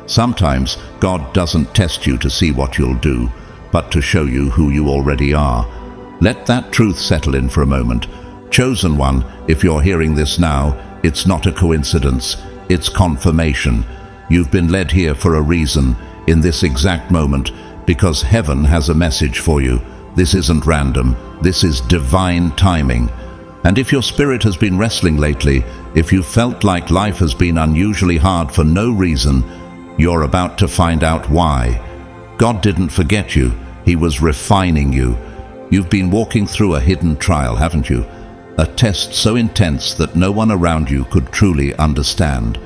Sometimes God doesn't test you to see what you'll do, but to show you who you already are. Let that truth settle in for a moment. Chosen one, if you're hearing this now, it's not a coincidence, it's confirmation. You've been led here for a reason, in this exact moment, because heaven has a message for you. This isn't random, this is divine timing. And if your spirit has been wrestling lately, if you felt like life has been unusually hard for no reason, you're about to find out why. God didn't forget you, He was refining you. You've been walking through a hidden trial, haven't you? A test so intense that no one around you could truly understand.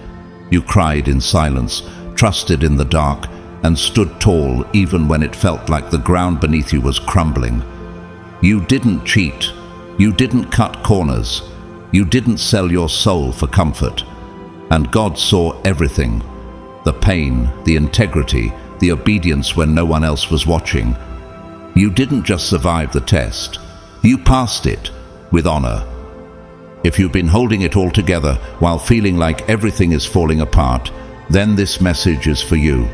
You cried in silence, trusted in the dark, and stood tall even when it felt like the ground beneath you was crumbling. You didn't cheat. You didn't cut corners. You didn't sell your soul for comfort. And God saw everything. The pain, the integrity, the obedience when no one else was watching. You didn't just survive the test. You passed it with honor. If you've been holding it all together while feeling like everything is falling apart, then this message is for you.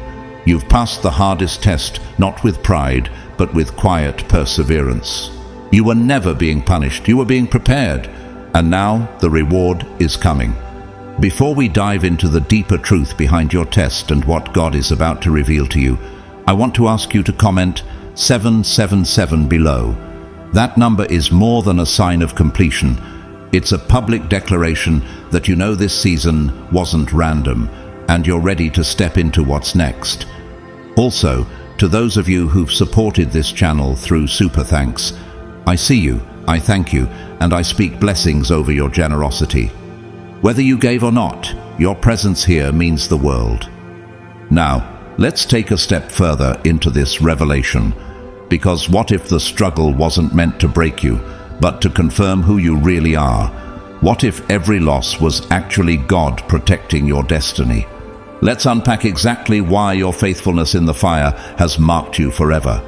You've passed the hardest test, not with pride, but with quiet perseverance. You were never being punished, you were being prepared, and now the reward is coming. Before we dive into the deeper truth behind your test and what God is about to reveal to you, I want to ask you to comment 777 below. That number is more than a sign of completion. It's a public declaration that you know this season wasn't random, and you're ready to step into what's next. Also, to those of you who've supported this channel through Super Thanks, I see you, I thank you, and I speak blessings over your generosity. Whether you gave or not, your presence here means the world. Now, let's take a step further into this revelation, because what if the struggle wasn't meant to break you, but to confirm who you really are? What if every loss was actually God protecting your destiny? Let's unpack exactly why your faithfulness in the fire has marked you forever.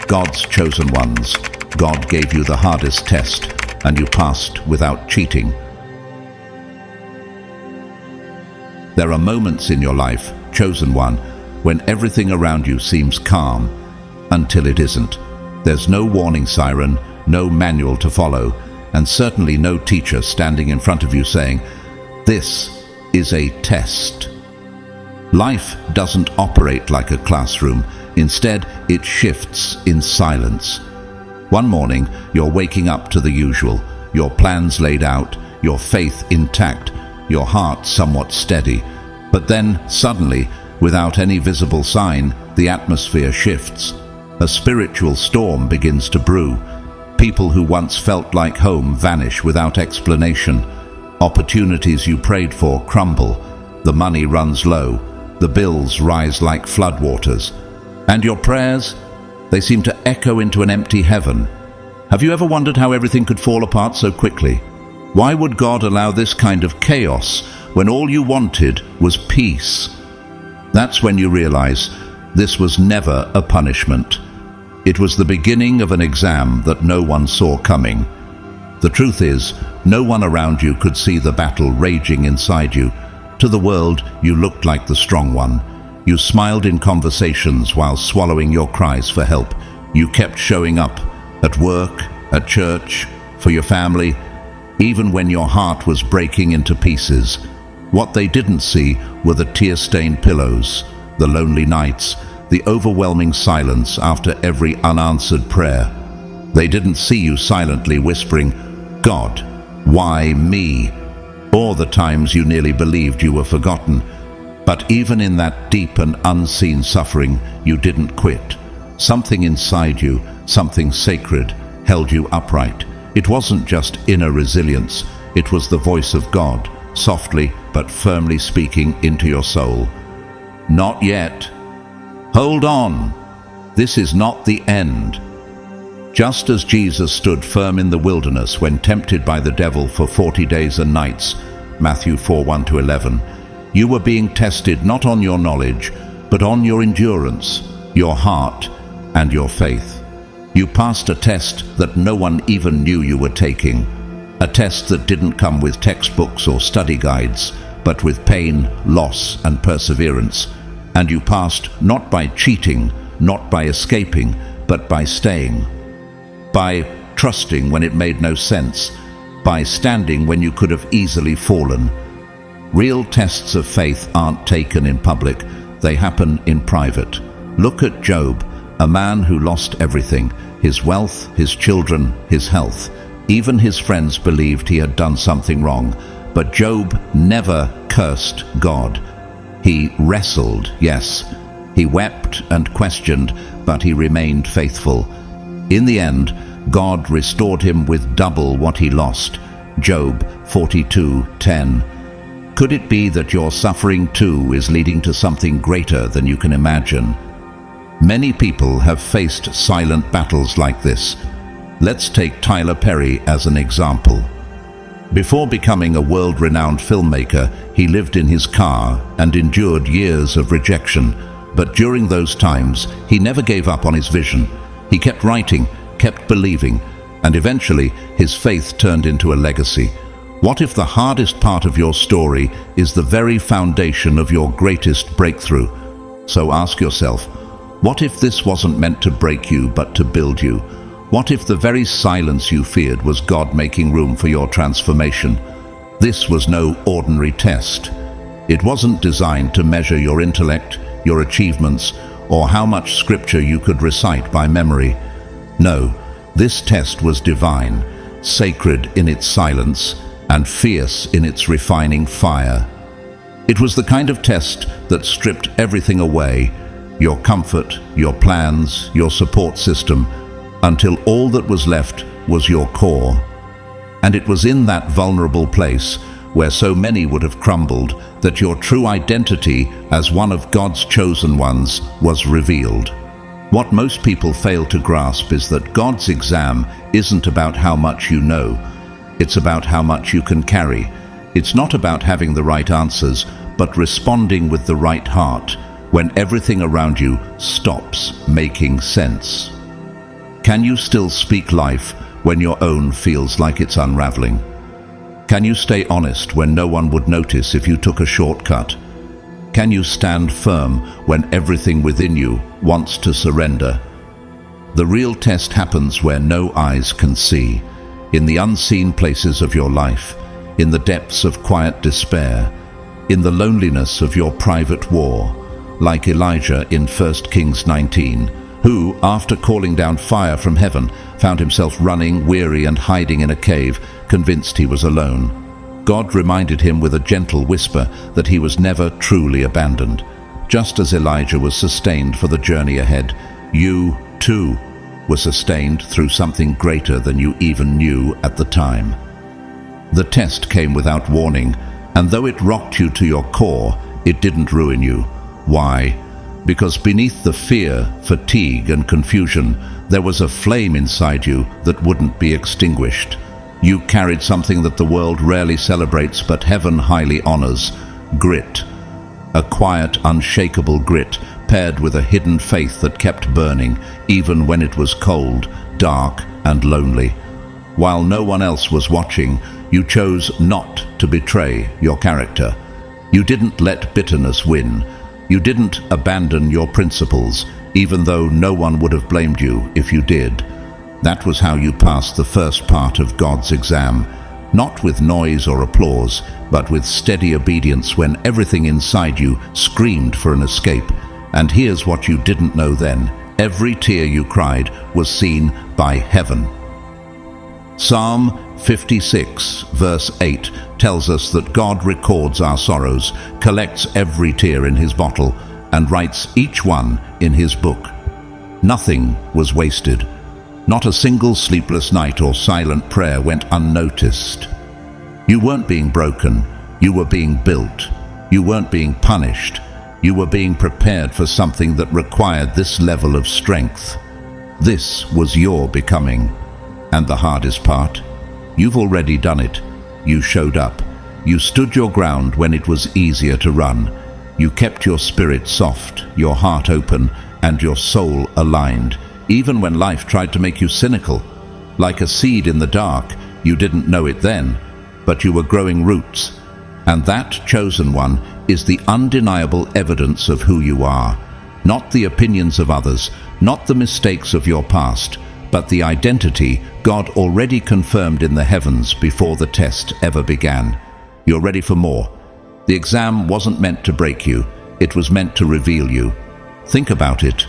God's chosen ones. God gave you the hardest test, and you passed without cheating. There are moments in your life, chosen one, when everything around you seems calm, until it isn't. There's no warning siren, no manual to follow, and certainly no teacher standing in front of you saying, "This is a test." Life doesn't operate like a classroom. Instead, it shifts in silence. One morning, you're waking up to the usual, your plans laid out, your faith intact, your heart somewhat steady. But then, suddenly, without any visible sign, the atmosphere shifts. A spiritual storm begins to brew. People who once felt like home vanish without explanation. Opportunities you prayed for crumble. The money runs low. The bills rise like floodwaters. And your prayers, they seem to echo into an empty heaven. Have you ever wondered how everything could fall apart so quickly? Why would God allow this kind of chaos when all you wanted was peace? That's when you realize this was never a punishment. It was the beginning of an exam that no one saw coming. The truth is, no one around you could see the battle raging inside you. To the world, you looked like the strong one. You smiled in conversations while swallowing your cries for help. You kept showing up at work, at church, for your family, even when your heart was breaking into pieces. What they didn't see were the tear-stained pillows, the lonely nights, the overwhelming silence after every unanswered prayer. They didn't see you silently whispering, "God, why me?" or the times you nearly believed you were forgotten. But even in that deep and unseen suffering, you didn't quit. Something inside you, something sacred, held you upright. It wasn't just inner resilience, it was the voice of God, softly but firmly speaking into your soul. Not yet. Hold on. This is not the end. Just as Jesus stood firm in the wilderness when tempted by the devil for 40 days and nights, Matthew 4:1-11, you were being tested not on your knowledge, but on your endurance, your heart, and your faith. You passed a test that no one even knew you were taking. A test that didn't come with textbooks or study guides, but with pain, loss, and perseverance. And you passed not by cheating, not by escaping, but by staying. By trusting when it made no sense, by standing when you could have easily fallen. Real tests of faith aren't taken in public, they happen in private. Look at Job, a man who lost everything, his wealth, his children, his health. Even his friends believed he had done something wrong, but Job never cursed God. He wrestled, yes. He wept and questioned, but he remained faithful. In the end, God restored him with double what he lost. Job 42:10. Could it be that your suffering too is leading to something greater than you can imagine? Many people have faced silent battles like this. Let's take Tyler Perry as an example. Before becoming a world-renowned filmmaker, he lived in his car and endured years of rejection. But during those times, he never gave up on his vision. He kept writing, kept believing, and eventually his faith turned into a legacy. What if the hardest part of your story is the very foundation of your greatest breakthrough? So ask yourself, what if this wasn't meant to break you but to build you? What if the very silence you feared was God making room for your transformation? This was no ordinary test. It wasn't designed to measure your intellect, your achievements, or how much scripture you could recite by memory. No, this test was divine, sacred in its silence, and fierce in its refining fire. It was the kind of test that stripped everything away, your comfort, your plans, your support system, until all that was left was your core. And it was in that vulnerable place, where so many would have crumbled, that your true identity as one of God's chosen ones was revealed. What most people fail to grasp is that God's exam isn't about how much you know, it's about how much you can carry. It's not about having the right answers, but responding with the right heart when everything around you stops making sense. Can you still speak life when your own feels like it's unraveling? Can you stay honest when no one would notice if you took a shortcut? Can you stand firm when everything within you wants to surrender? The real test happens where no eyes can see, in the unseen places of your life, in the depths of quiet despair, in the loneliness of your private war, like Elijah in 1 Kings 19, who, after calling down fire from heaven, found himself running, weary, and hiding in a cave, convinced he was alone. God reminded him with a gentle whisper that he was never truly abandoned. Just as Elijah was sustained for the journey ahead, you, too, were sustained through something greater than you even knew at the time. The test came without warning, and though it rocked you to your core, it didn't ruin you. Why? Because beneath the fear, fatigue, and confusion, there was a flame inside you that wouldn't be extinguished. You carried something that the world rarely celebrates but heaven highly honors: grit. A quiet, unshakable grit paired with a hidden faith that kept burning even when it was cold, dark, and lonely. While no one else was watching, you chose not to betray your character. You didn't let bitterness win. You didn't abandon your principles, even though no one would have blamed you if you did. That was how you passed the first part of God's exam, not with noise or applause, but with steady obedience when everything inside you screamed for an escape. And here's what you didn't know then: every tear you cried was seen by heaven. Psalm 56, verse 8 tells us that God records our sorrows, collects every tear in his bottle, and writes each one in his book. Nothing was wasted. Not a single sleepless night or silent prayer went unnoticed. You weren't being broken, you were being built. You weren't being punished, you were being prepared for something that required this level of strength. This was your becoming. And the hardest part? You've already done it. You showed up. You stood your ground when it was easier to run. You kept your spirit soft, your heart open, and your soul aligned, even when life tried to make you cynical. Like a seed in the dark, you didn't know it then, but you were growing roots. And that chosen one is the undeniable evidence of who you are, not the opinions of others, not the mistakes of your past, but the identity God already confirmed in the heavens before the test ever began. You're ready for more. The exam wasn't meant to break you, it was meant to reveal you. Think about it.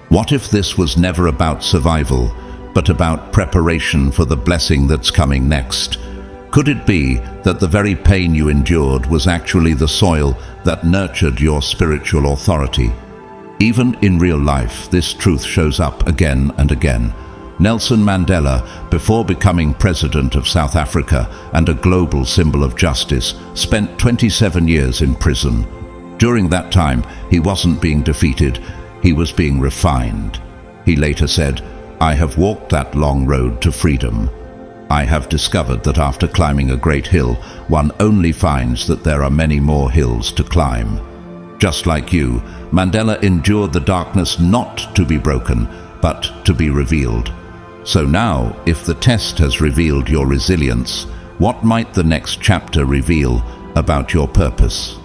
What if this was never about survival, but about preparation for the blessing that's coming next? Could it be that the very pain you endured was actually the soil that nurtured your spiritual authority? Even in real life, this truth shows up again and again. Nelson Mandela, before becoming president of South Africa and a global symbol of justice, spent 27 years in prison. During that time, he wasn't being defeated, he was being refined. He later said, "I have walked that long road to freedom. I have discovered that after climbing a great hill, one only finds that there are many more hills to climb." Just like you, Mandela endured the darkness not to be broken, but to be revealed. So now, if the test has revealed your resilience, what might the next chapter reveal about your purpose?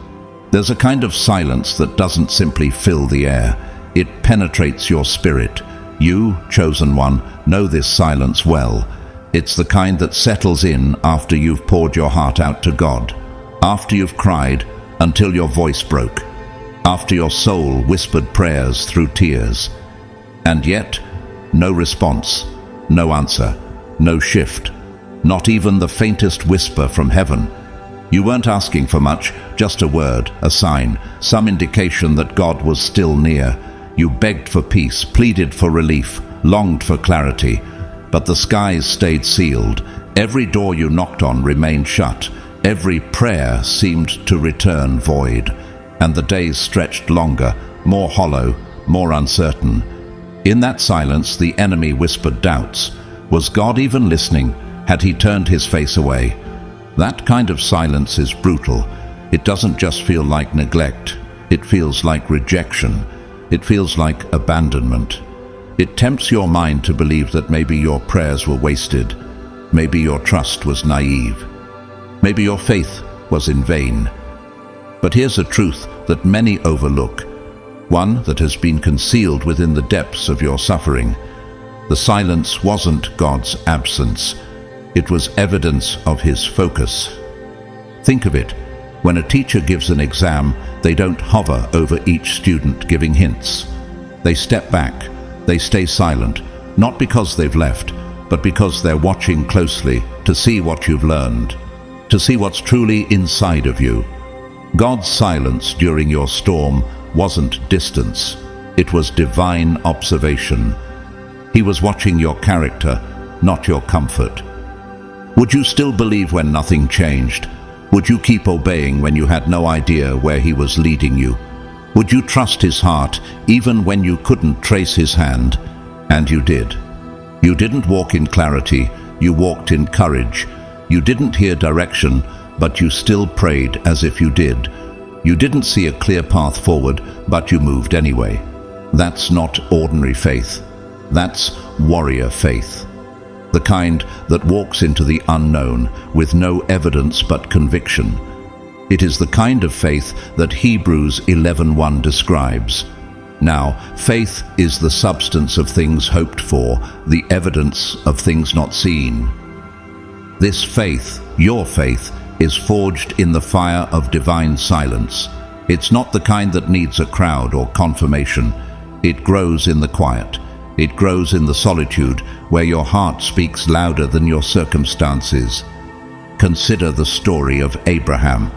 There's a kind of silence that doesn't simply fill the air. It penetrates your spirit. You, chosen one, know this silence well. It's the kind that settles in after you've poured your heart out to God, after you've cried until your voice broke, after your soul whispered prayers through tears. And yet, no response, no answer, no shift, not even the faintest whisper from heaven. You weren't asking for much, just a word, a sign, some indication that God was still near. You begged for peace, pleaded for relief, longed for clarity, but the skies stayed sealed. Every door you knocked on remained shut. Every prayer seemed to return void. And the days stretched longer, more hollow, more uncertain. In that silence, the enemy whispered doubts. Was God even listening? Had he turned his face away? That kind of silence is brutal. It doesn't just feel like neglect. It feels like rejection. It feels like abandonment. It tempts your mind to believe that maybe your prayers were wasted. Maybe your trust was naive. Maybe your faith was in vain. But here's a truth that many overlook, one that has been concealed within the depths of your suffering. The silence wasn't God's absence. It was evidence of his focus. Think of it. When a teacher gives an exam, they don't hover over each student giving hints. They step back. They stay silent, not because they've left, but because they're watching closely to see what you've learned, to see what's truly inside of you. God's silence during your storm wasn't distance. It was divine observation. He was watching your character, not your comfort. Would you still believe when nothing changed? Would you keep obeying when you had no idea where he was leading you? Would you trust his heart even when you couldn't trace his hand? And you did. You didn't walk in clarity, you walked in courage. You didn't hear direction, but you still prayed as if you did. You didn't see a clear path forward, but you moved anyway. That's not ordinary faith. That's warrior faith. The kind that walks into the unknown with no evidence but conviction. It is the kind of faith that Hebrews 11:1 describes. Now, faith is the substance of things hoped for, the evidence of things not seen. This faith, your faith, is forged in the fire of divine silence. It's not the kind that needs a crowd or confirmation. It grows in the quiet. It grows in the solitude where your heart speaks louder than your circumstances. Consider the story of Abraham.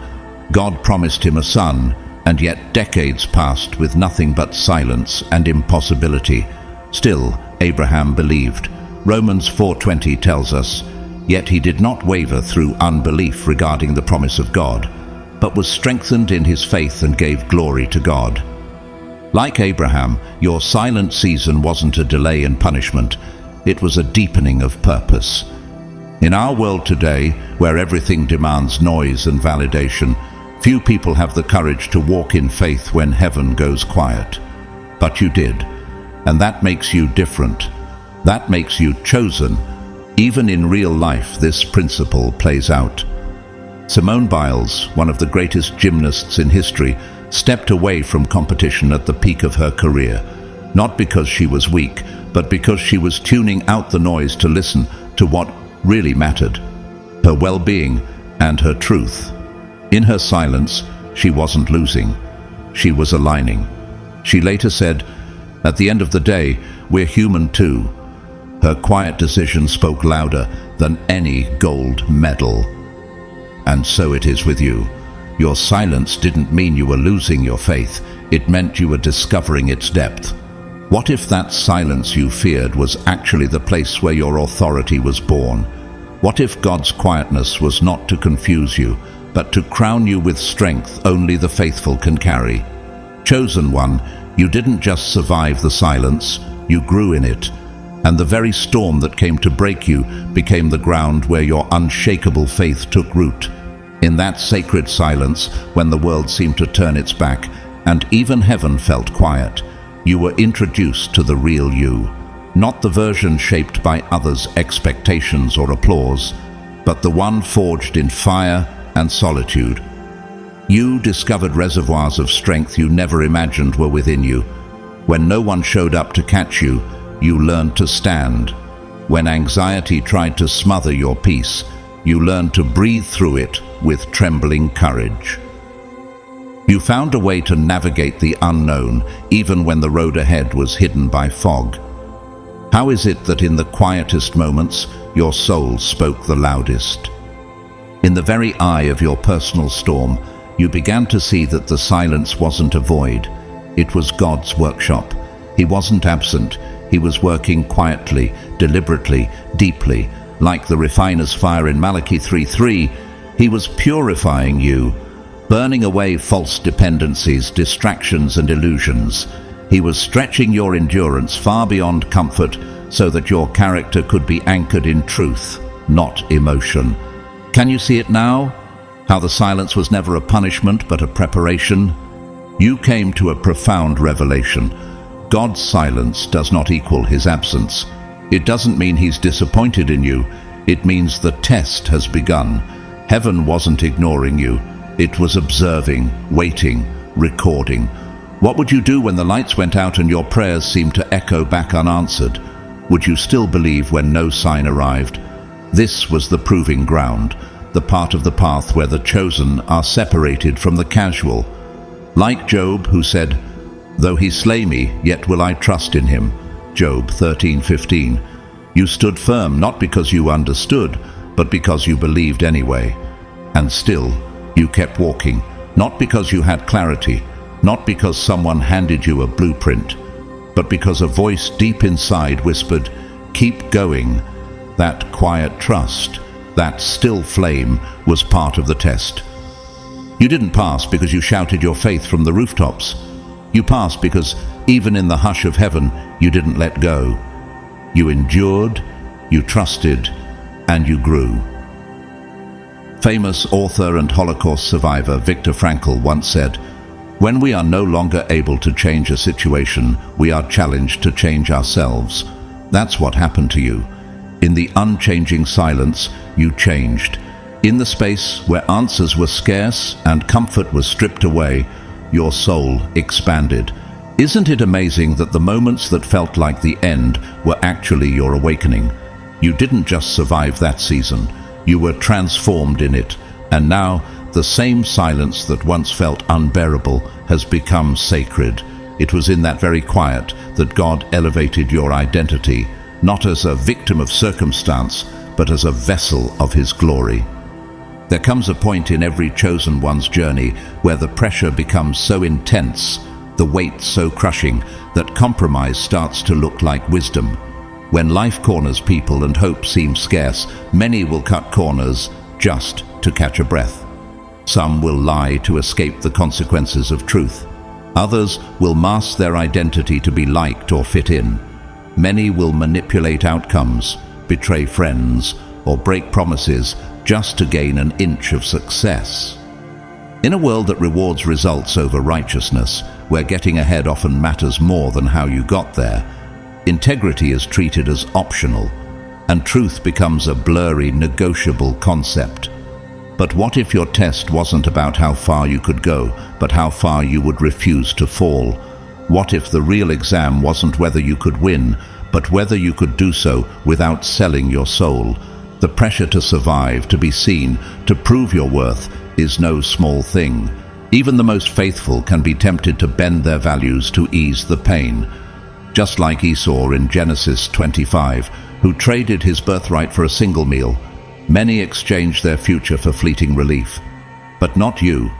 God promised him a son, and yet decades passed with nothing but silence and impossibility. Still, Abraham believed. Romans 4:20 tells us, "Yet he did not waver through unbelief regarding the promise of God, but was strengthened in his faith and gave glory to God." Like Abraham, your silent season wasn't a delay in punishment. It was a deepening of purpose. In our world today, where everything demands noise and validation, few people have the courage to walk in faith when heaven goes quiet. But you did, and that makes you different. That makes you chosen. Even in real life, this principle plays out. Simone Biles, one of the greatest gymnasts in history, stepped away from competition at the peak of her career, not because she was weak, but because she was tuning out the noise to listen to what really mattered, her well-being and her truth. In her silence, she wasn't losing, she was aligning. She later said, "At the end of the day, we're human too." Her quiet decision spoke louder than any gold medal. And so it is with you. Your silence didn't mean you were losing your faith, it meant you were discovering its depth. What if that silence you feared was actually the place where your authority was born? What if God's quietness was not to confuse you, but to crown you with strength only the faithful can carry? Chosen one, you didn't just survive the silence, you grew in it. And the very storm that came to break you became the ground where your unshakable faith took root. In that sacred silence, when the world seemed to turn its back, and even heaven felt quiet, you were introduced to the real you. Not the version shaped by others' expectations or applause, but the one forged in fire and solitude. You discovered reservoirs of strength you never imagined were within you. When no one showed up to catch you, you learned to stand. When anxiety tried to smother your peace, you learned to breathe through it with trembling courage. You found a way to navigate the unknown, even when the road ahead was hidden by fog. How is it that in the quietest moments, your soul spoke the loudest? In the very eye of your personal storm, you began to see that the silence wasn't a void. It was God's workshop. He wasn't absent. He was working quietly, deliberately, deeply. Like the refiner's fire in Malachi 3:3, He was purifying you, burning away false dependencies, distractions and illusions. He was stretching your endurance far beyond comfort so that your character could be anchored in truth, not emotion. Can you see it now? How the silence was never a punishment but a preparation? You came to a profound revelation. God's silence does not equal His absence. It doesn't mean He's disappointed in you. It means the test has begun. Heaven wasn't ignoring you. It was observing, waiting, recording. What would you do when the lights went out and your prayers seemed to echo back unanswered? Would you still believe when no sign arrived? This was the proving ground, the part of the path where the chosen are separated from the casual. Like Job, who said, "Though he slay me, yet will I trust in him." Job 13:15. You stood firm not because you understood, but because you believed anyway. And still, you kept walking, not because you had clarity, not because someone handed you a blueprint, but because a voice deep inside whispered, "Keep going." That quiet trust, that still flame, was part of the test. You didn't pass because you shouted your faith from the rooftops. You passed because, even in the hush of heaven, you didn't let go. You endured, you trusted, and you grew. Famous author and Holocaust survivor Viktor Frankl once said, "When we are no longer able to change a situation, we are challenged to change ourselves." That's what happened to you. In the unchanging silence, you changed. In the space where answers were scarce and comfort was stripped away, your soul expanded. Isn't it amazing that the moments that felt like the end were actually your awakening? You didn't just survive that season, you were transformed in it, and now the same silence that once felt unbearable has become sacred. It was in that very quiet that God elevated your identity, not as a victim of circumstance, but as a vessel of His glory. There comes a point in every chosen one's journey where the pressure becomes so intense, the weight so crushing, that compromise starts to look like wisdom. When life corners people and hope seems scarce, many will cut corners just to catch a breath. Some will lie to escape the consequences of truth. Others will mask their identity to be liked or fit in. Many will manipulate outcomes, betray friends, or break promises just to gain an inch of success. In a world that rewards results over righteousness, where getting ahead often matters more than how you got there, integrity is treated as optional, and truth becomes a blurry, negotiable concept. But what if your test wasn't about how far you could go, but how far you would refuse to fall? What if the real exam wasn't whether you could win, but whether you could do so without selling your soul? The pressure to survive, to be seen, to prove your worth is no small thing. Even the most faithful can be tempted to bend their values to ease the pain. Just like Esau in Genesis 25, who traded his birthright for a single meal, many exchanged their future for fleeting relief. But not you.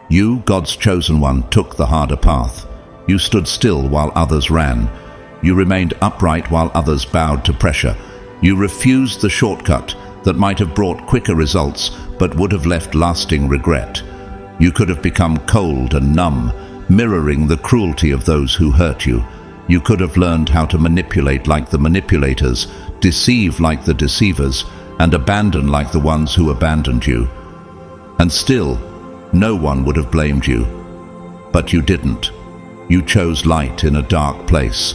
You, God's chosen one, took the harder path. You stood still while others ran. You remained upright while others bowed to pressure. You refused the shortcut that might have brought quicker results but would have left lasting regret. You could have become cold and numb, mirroring the cruelty of those who hurt you. You could have learned how to manipulate like the manipulators, deceive like the deceivers, and abandon like the ones who abandoned you. And still, no one would have blamed you. But you didn't. You chose light in a dark place.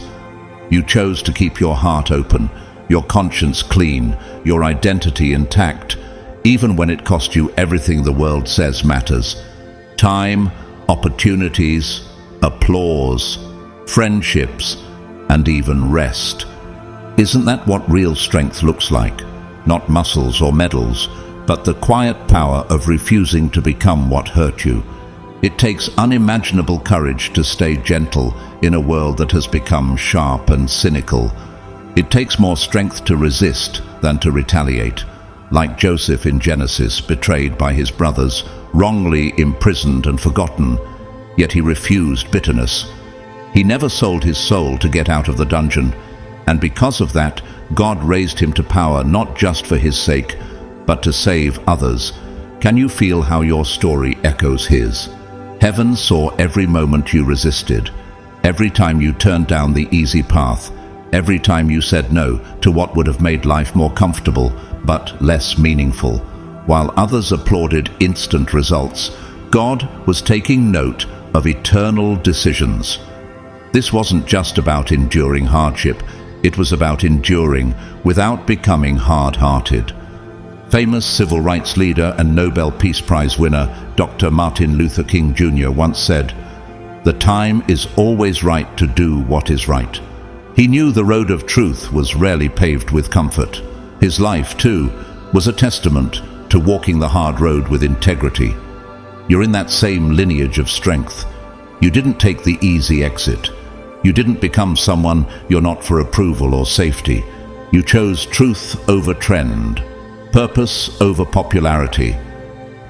You chose to keep your heart open, your conscience clean, your identity intact, even when it cost you everything the world says matters. Time, opportunities, applause, friendships, and even rest. Isn't that what real strength looks like? Not muscles or medals, but the quiet power of refusing to become what hurt you. It takes unimaginable courage to stay gentle in a world that has become sharp and cynical. It takes more strength to resist than to retaliate. Like Joseph in Genesis, betrayed by his brothers, wrongly imprisoned and forgotten, yet he refused bitterness. He never sold his soul to get out of the dungeon, and because of that, God raised him to power not just for his sake, but to save others. Can you feel how your story echoes his? Heaven saw every moment you resisted, every time you turned down the easy path, every time you said no to what would have made life more comfortable but less meaningful. While others applauded instant results, God was taking note of eternal decisions. This wasn't just about enduring hardship, it was about enduring without becoming hard-hearted. Famous civil rights leader and Nobel Peace Prize winner Dr. Martin Luther King Jr. once said, "The time is always right to do what is right." He knew the road of truth was rarely paved with comfort. His life, too, was a testament to walking the hard road with integrity. You're in that same lineage of strength. You didn't take the easy exit. You didn't become someone you're not for approval or safety. You chose truth over trend, purpose over popularity.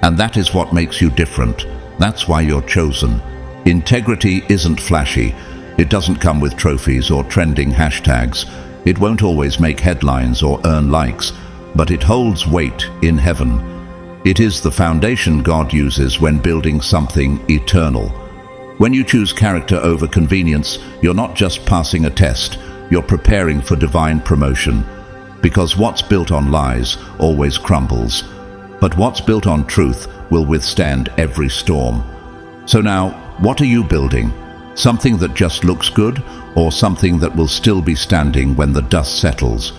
And that is what makes you different. That's why you're chosen. Integrity isn't flashy. It doesn't come with trophies or trending hashtags. It won't always make headlines or earn likes, but it holds weight in heaven. It is the foundation God uses when building something eternal. When you choose character over convenience, you're not just passing a test, you're preparing for divine promotion. Because what's built on lies always crumbles, but what's built on truth will withstand every storm. So now, what are you building? Something that just looks good, or something that will still be standing when the dust settles?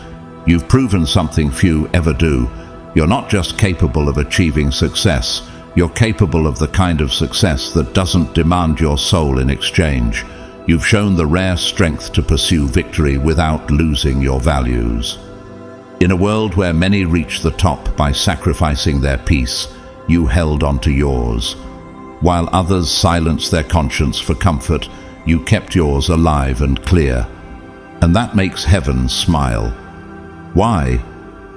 You've proven something few ever do. You're not just capable of achieving success, you're capable of the kind of success that doesn't demand your soul in exchange. You've shown the rare strength to pursue victory without losing your values. In a world where many reach the top by sacrificing their peace, you held onto yours. While others silenced their conscience for comfort, you kept yours alive and clear. And that makes heaven smile. Why?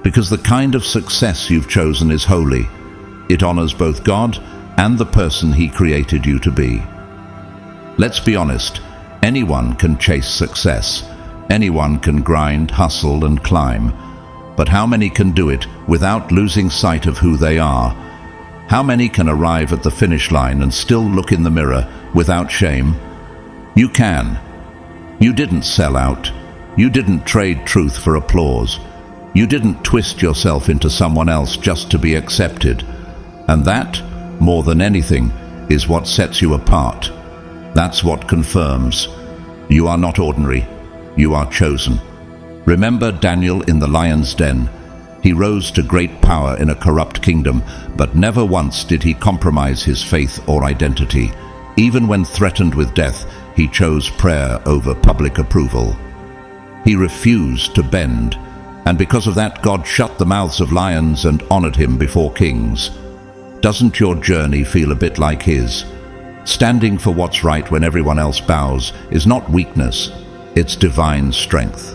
Because the kind of success you've chosen is holy. It honors both God and the person He created you to be. Let's be honest, anyone can chase success. Anyone can grind, hustle, and climb. But how many can do it without losing sight of who they are? How many can arrive at the finish line and still look in the mirror without shame? You can. You didn't sell out. You didn't trade truth for applause. You didn't twist yourself into someone else just to be accepted. And that, more than anything, is what sets you apart. That's what confirms you are not ordinary. You are chosen. Remember Daniel in the lion's den. He rose to great power in a corrupt kingdom, but never once did he compromise his faith or identity. Even when threatened with death, he chose prayer over public approval. He refused to bend, and because of that, God shut the mouths of lions and honored him before kings. Doesn't your journey feel a bit like his? Standing for what's right when everyone else bows is not weakness, it's divine strength.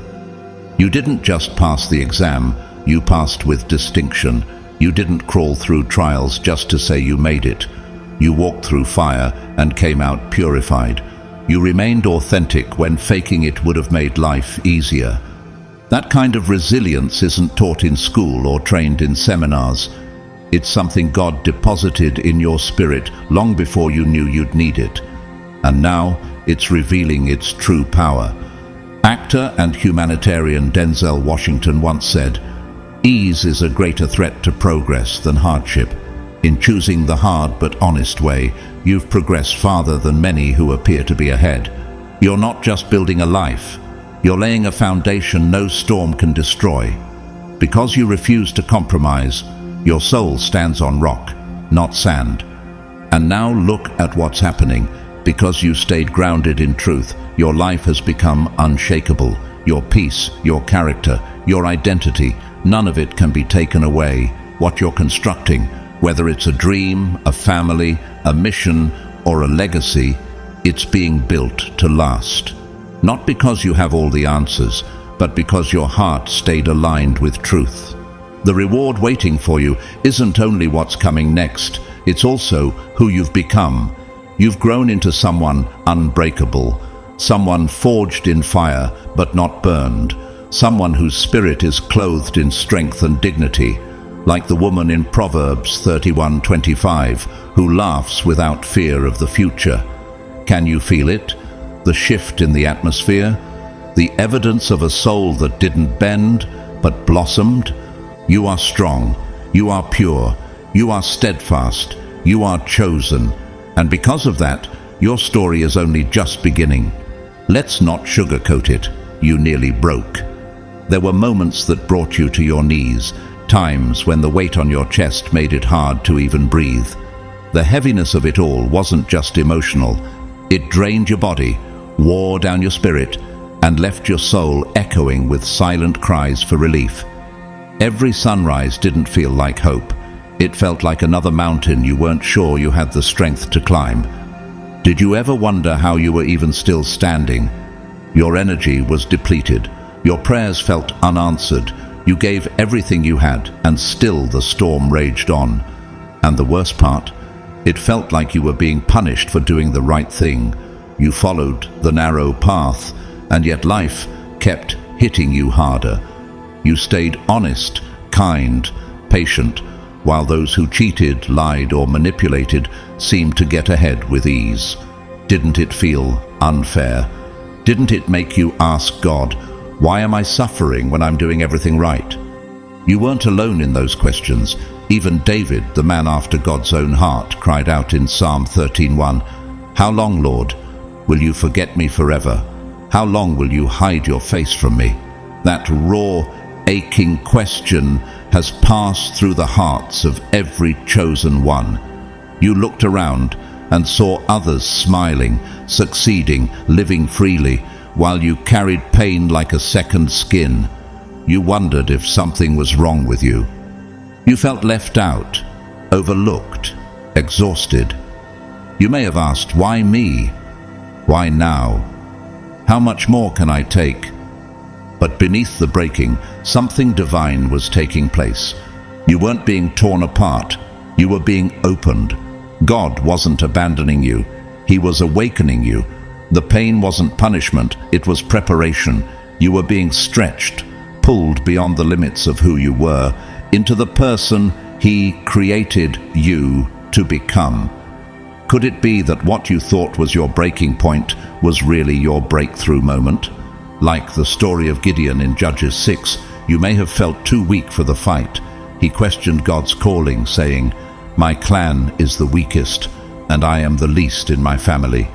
You didn't just pass the exam, you passed with distinction. You didn't crawl through trials just to say you made it. You walked through fire and came out purified. You remained authentic when faking it would have made life easier. That kind of resilience isn't taught in school or trained in seminars. It's something God deposited in your spirit long before you knew you'd need it. And now it's revealing its true power. Actor and humanitarian Denzel Washington once said, "Ease is a greater threat to progress than hardship. In choosing the hard but honest way, you've progressed farther than many who appear to be ahead. You're not just building a life, you're laying a foundation no storm can destroy. Because you refuse to compromise, your soul stands on rock, not sand. And now look at what's happening. Because you stayed grounded in truth, your life has become unshakable. Your peace, your character, your identity, none of it can be taken away. What you're constructing, whether it's a dream, a family, a mission, or a legacy, it's being built to last. Not because you have all the answers, but because your heart stayed aligned with truth. The reward waiting for you isn't only what's coming next, it's also who you've become. You've grown into someone unbreakable, someone forged in fire but not burned, someone whose spirit is clothed in strength and dignity, like the woman in Proverbs 31:25, who laughs without fear of the future. Can you feel it? The shift in the atmosphere? The evidence of a soul that didn't bend but blossomed? You are strong, you are pure, you are steadfast, you are chosen. And because of that, your story is only just beginning. Let's not sugarcoat it. You nearly broke. There were moments that brought you to your knees, times when the weight on your chest made it hard to even breathe. The heaviness of it all wasn't just emotional. It drained your body, wore down your spirit, and left your soul echoing with silent cries for relief. Every sunrise didn't feel like hope. It felt like another mountain you weren't sure you had the strength to climb. Did you ever wonder how you were even still standing? Your energy was depleted. Your prayers felt unanswered. You gave everything you had, and still the storm raged on. And the worst part, it felt like you were being punished for doing the right thing. You followed the narrow path, and yet life kept hitting you harder. You stayed honest, kind, patient, while those who cheated, lied, or manipulated seemed to get ahead with ease. Didn't it feel unfair? Didn't it make you ask God, why am I suffering when I'm doing everything right? You weren't alone in those questions. Even David, the man after God's own heart, cried out in Psalm 13:1, "How long, Lord, will you forget me forever? How long will you hide your face from me?" That raw, aching question has passed through the hearts of every chosen one. You looked around and saw others smiling, succeeding, living freely, while you carried pain like a second skin. You wondered if something was wrong with you. You felt left out, overlooked, exhausted. You may have asked, why me? Why now? How much more can I take? But beneath the breaking, something divine was taking place. You weren't being torn apart, you were being opened. God wasn't abandoning you, He was awakening you. The pain wasn't punishment, it was preparation. You were being stretched, pulled beyond the limits of who you were, into the person He created you to become. Could it be that what you thought was your breaking point was really your breakthrough moment? Like the story of Gideon in Judges 6, you may have felt too weak for the fight. He questioned God's calling, saying, "My clan is the weakest, and I am the least in my family."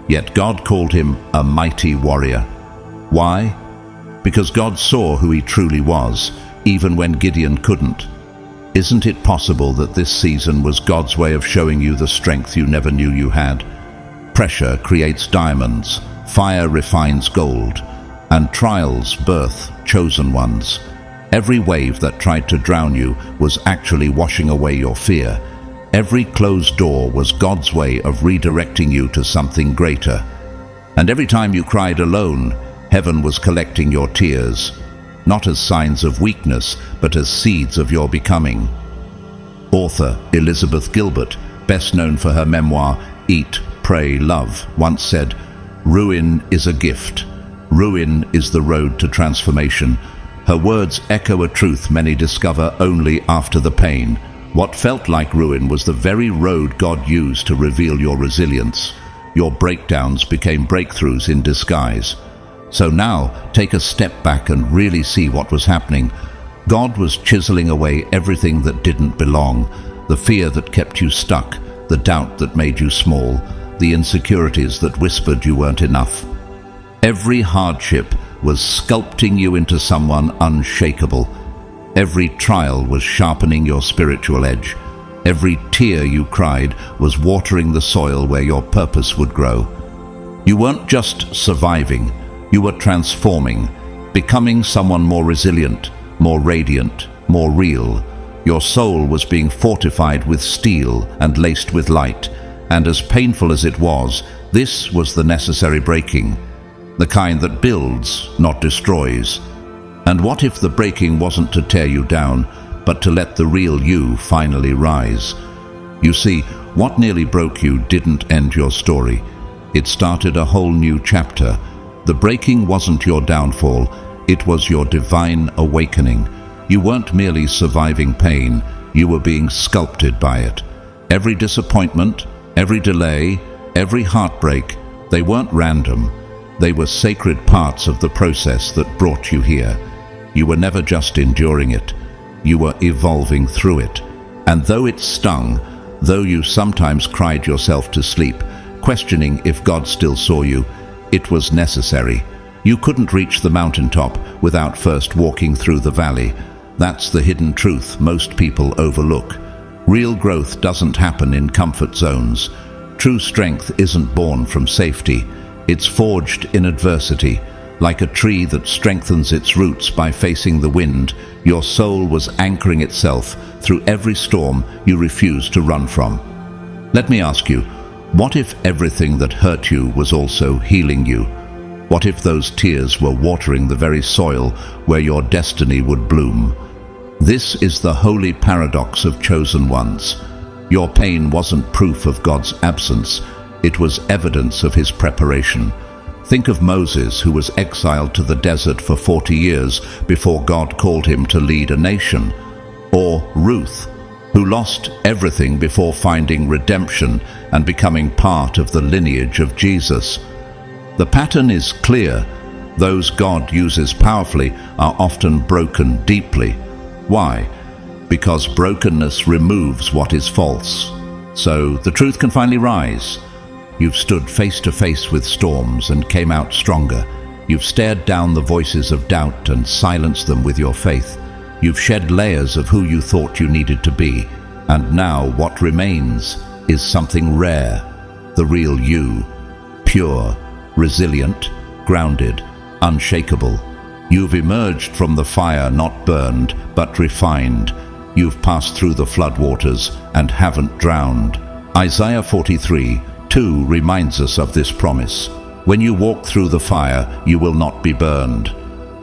Yet God called him a mighty warrior. Why? Because God saw who he truly was. even when Gideon couldn't. Isn't it possible that this season was God's way of showing you the strength you never knew you had? Pressure creates diamonds, fire refines gold, and trials birth chosen ones. Every wave that tried to drown you was actually washing away your fear. Every closed door was God's way of redirecting you to something greater. And every time you cried alone, heaven was collecting your tears, not as signs of weakness, but as seeds of your becoming. Author Elizabeth Gilbert, best known for her memoir, Eat, Pray, Love, once said, "Ruin is a gift. Ruin is the road to transformation." Her words echo a truth many discover only after the pain. What felt like ruin was the very road God used to reveal your resilience. Your breakdowns became breakthroughs in disguise. So now, take a step back and really see what was happening. God was chiseling away everything that didn't belong, the fear that kept you stuck, the doubt that made you small, the insecurities that whispered you weren't enough. Every hardship was sculpting you into someone unshakable. Every trial was sharpening your spiritual edge. Every tear you cried was watering the soil where your purpose would grow. You weren't just surviving, you were transforming, becoming someone more resilient, more radiant, more real. Your soul was being fortified with steel and laced with light, and as painful as it was, this was the necessary breaking, the kind that builds, not destroys. And what if the breaking wasn't to tear you down, but to let the real you finally rise? You see, what nearly broke you didn't end your story. It started a whole new chapter. The breaking wasn't your downfall, it was your divine awakening. You weren't merely surviving pain, you were being sculpted by it. Every disappointment, every delay, every heartbreak, they weren't random. They were sacred parts of the process that brought you here. You were never just enduring it, you were evolving through it. And though it stung, though you sometimes cried yourself to sleep, questioning if God still saw you, it was necessary. You couldn't reach the mountaintop without first walking through the valley. That's the hidden truth most people overlook. Real growth doesn't happen in comfort zones. True strength isn't born from safety. It's forged in adversity. Like a tree that strengthens its roots by facing the wind, your soul was anchoring itself through every storm you refused to run from. Let me ask you, what if everything that hurt you was also healing you? What if those tears were watering the very soil where your destiny would bloom? This is the holy paradox of chosen ones. Your pain wasn't proof of God's absence, it was evidence of his preparation. Think of Moses, who was exiled to the desert for 40 years before God called him to lead a nation. Or Ruth, who lost everything before finding redemption and becoming part of the lineage of Jesus. The pattern is clear. Those God uses powerfully are often broken deeply. Why? Because brokenness removes what is false. So the truth can finally rise. You've stood face to face with storms and came out stronger. You've stared down the voices of doubt and silenced them with your faith. You've shed layers of who you thought you needed to be. And now what remains is something rare, the real you, pure, resilient, grounded, unshakable. You've emerged from the fire not burned, but refined. You've passed through the floodwaters and haven't drowned. Isaiah 43:2 reminds us of this promise. When you walk through the fire, you will not be burned.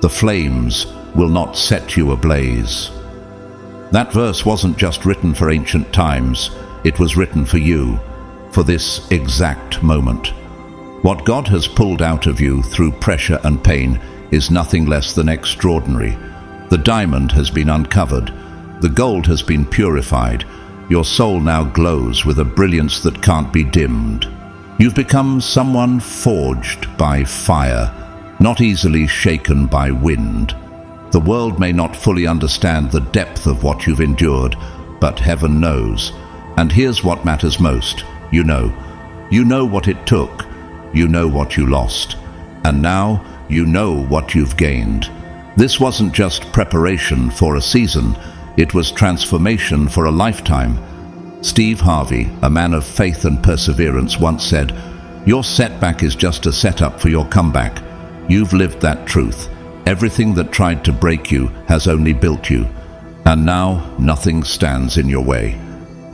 The flames will not set you ablaze. That verse wasn't just written for ancient times, it was written for you, for this exact moment. What God has pulled out of you through pressure and pain is nothing less than extraordinary. The diamond has been uncovered, the gold has been purified, your soul now glows with a brilliance that can't be dimmed. You've become someone forged by fire, not easily shaken by wind. The world may not fully understand the depth of what you've endured, but heaven knows. And here's what matters most. You know what it took. You know what you lost. And now you know what you've gained. This wasn't just preparation for a season, it was transformation for a lifetime. Steve Harvey, a man of faith and perseverance, once said, "Your setback is just a setup for your comeback." You've lived that truth. Everything that tried to break you has only built you. And now, nothing stands in your way.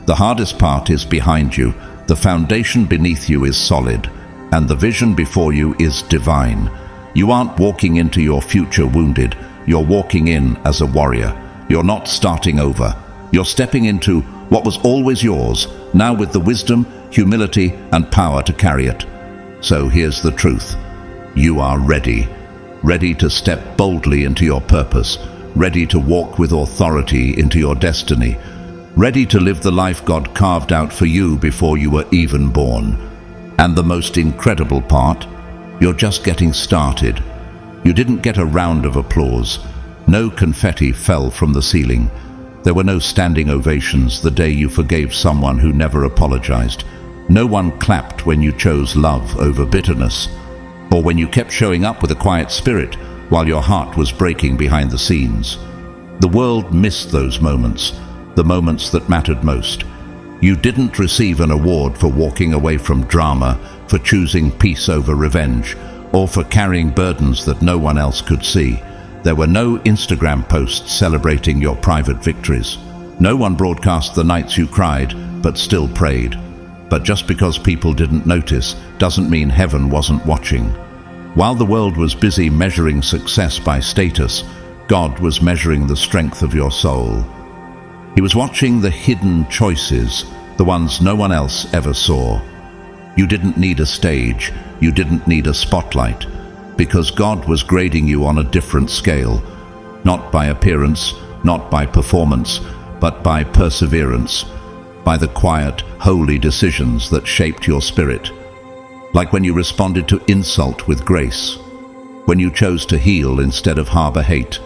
The hardest part is behind you, the foundation beneath you is solid, and the vision before you is divine. You aren't walking into your future wounded, you're walking in as a warrior. You're not starting over. You're stepping into what was always yours, now with the wisdom, humility, and power to carry it. So here's the truth. You are ready. Ready to step boldly into your purpose. Ready to walk with authority into your destiny. Ready to live the life God carved out for you before you were even born. And the most incredible part, you're just getting started. You didn't get a round of applause. No confetti fell from the ceiling. There were no standing ovations the day you forgave someone who never apologized. No one clapped when you chose love over bitterness, or when you kept showing up with a quiet spirit while your heart was breaking behind the scenes. The world missed those moments, the moments that mattered most. You didn't receive an award for walking away from drama, for choosing peace over revenge, or for carrying burdens that no one else could see. There were no Instagram posts celebrating your private victories. No one broadcast the nights you cried, but still prayed. But just because people didn't notice doesn't mean heaven wasn't watching. While the world was busy measuring success by status, God was measuring the strength of your soul. He was watching the hidden choices, the ones no one else ever saw. You didn't need a stage, you didn't need a spotlight, because God was grading you on a different scale, not by appearance, not by performance, but by perseverance, by the quiet, holy decisions that shaped your spirit. Like when you responded to insult with grace, when you chose to heal instead of harbor hate,